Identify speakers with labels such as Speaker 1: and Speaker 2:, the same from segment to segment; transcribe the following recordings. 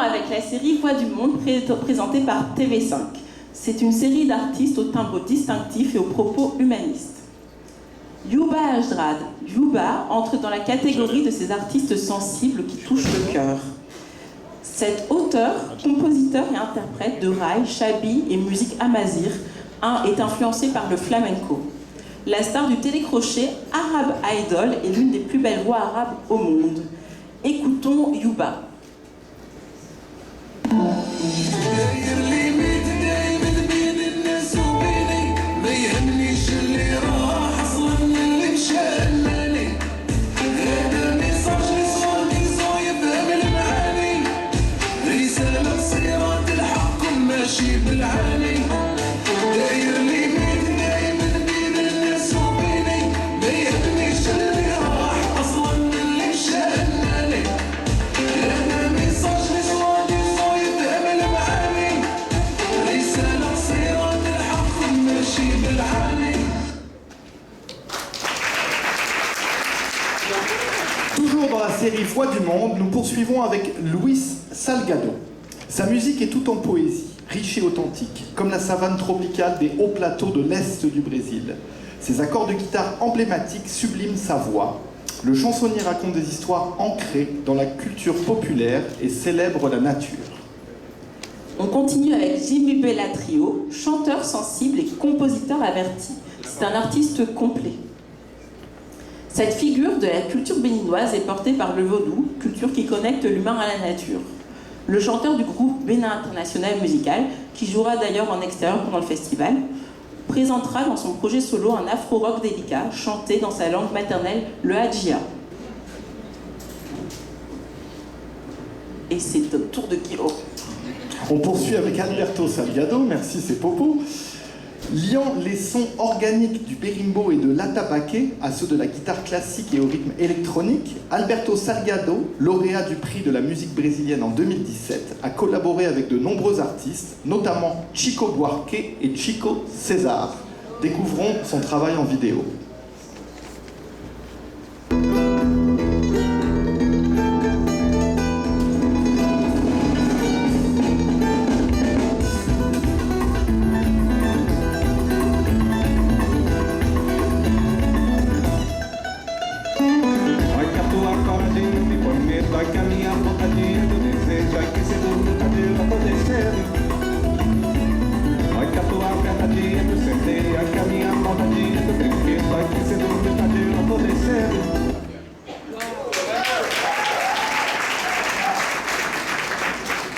Speaker 1: avec la série Voix du Monde présentée par TV5. C'est une série d'artistes au timbre distinctif et aux propos humanistes. Youba Ajdrad. Youba entre dans la catégorie de ces artistes sensibles qui touchent le cœur. Cet auteur, compositeur et interprète de raï, chabi et musique amazigh est influencé par le flamenco. La star du télécrochet Arab Idol est l'une des plus belles voix arabes au monde. Écoutons Youba.
Speaker 2: Toujours dans la série Voix du Monde, nous poursuivons avec Luis Salgado. Sa musique est tout en poésie, riche et authentique, comme la savane tropicale des hauts plateaux de l'Est du Brésil. Ses accords de guitare emblématiques subliment sa voix. Le chansonnier raconte des histoires ancrées dans la culture populaire et célèbre la nature.
Speaker 1: On continue avec Jimmy Bella Trio, chanteur sensible et compositeur averti. C'est un artiste complet. Cette figure de la culture béninoise est portée par le vaudou, culture qui connecte l'humain à la nature. Le chanteur du groupe Bénin International Musical, qui jouera d'ailleurs en extérieur pendant le festival, présentera dans son projet solo un afro-rock délicat, chanté dans sa langue maternelle, le hadjia. Et c'est au tour de Guillaume.
Speaker 2: On poursuit avec Alberto Salgado, merci c'est Popo. Liant les sons organiques du berimbo et de l'atabaque à ceux de la guitare classique et au rythme électronique, Alberto Salgado, lauréat du prix de la musique brésilienne en 2017, a collaboré avec de nombreux artistes, notamment Chico Buarque et Chico César. Découvrons son travail en vidéo.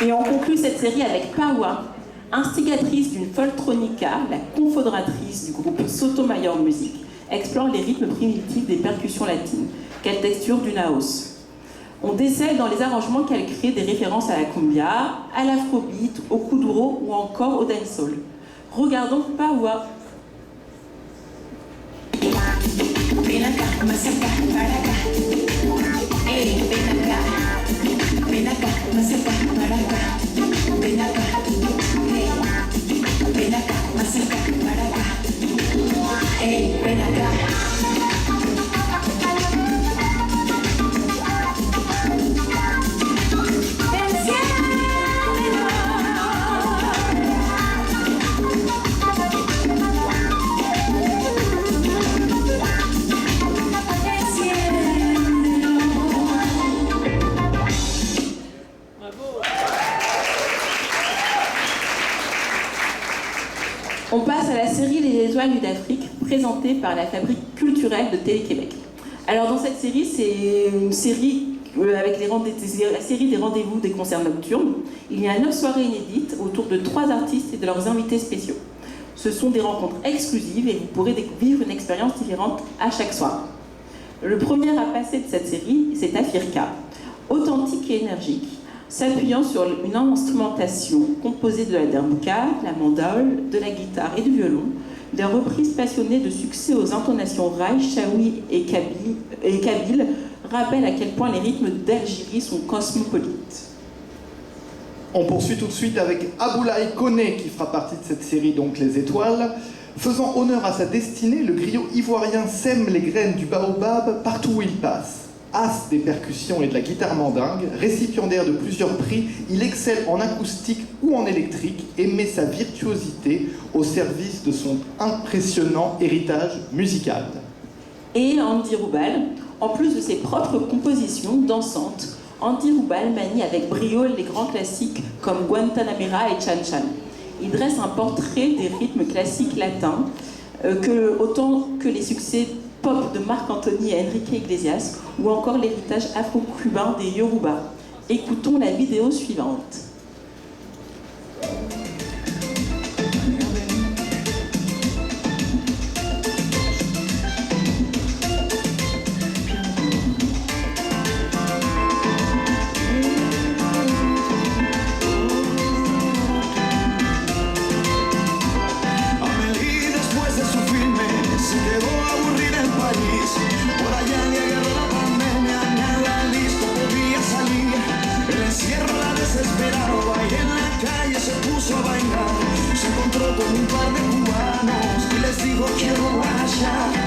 Speaker 1: Et on conclut cette série avec Pawa, instigatrice d'une folktronica, la confodratrice du groupe Sotomayor Music, explore les rythmes primitifs des percussions latines, quelle texture du naos. On décèle dans les arrangements qu'elle crée des références à la cumbia, à l'afrobeat, au kuduro ou encore au dancehall. Regardons Pawa. On passe à la série Les Étoiles d'Afrique, présentée par la Fabrique culturelle de Télé-Québec. Alors dans cette série, c'est une série avec la série des rendez-vous des concerts nocturnes. Il y a 9 soirées inédites autour de 3 artistes et de leurs invités spéciaux. Ce sont des rencontres exclusives et vous pourrez vivre une expérience différente à chaque soir. Le premier à passer de cette série, c'est Afirka, authentique et énergique, s'appuyant sur une instrumentation composée de la derbouka, la mandole, de la guitare et du violon, des reprises passionnées de succès aux intonations raï, chaoui et kabyle rappellent à quel point les rythmes d'Algérie sont cosmopolites.
Speaker 2: On poursuit tout de suite avec Aboulaye Koné qui fera partie de cette série, donc Les Étoiles. Faisant honneur à sa destinée, le griot ivoirien sème les graines du baobab partout où il passe. as des percussions et de la guitare mandingue, récipiendaire de plusieurs prix, il excelle en acoustique ou en électrique et met sa virtuosité au service de son impressionnant héritage musical.
Speaker 1: Et Andy Roubal, en plus de ses propres compositions dansantes, Andy Roubal manie avec brio les grands classiques comme Guantanamera et Chan Chan. Il dresse un portrait des rythmes classiques latins, autant que les succès pop de Marc Anthony et Enrique Iglesias, ou encore l'héritage afro-cubain des Yoruba. Écoutons la vidéo suivante.
Speaker 3: Se encontró con un par de cubanos y les dijo quiero guayar.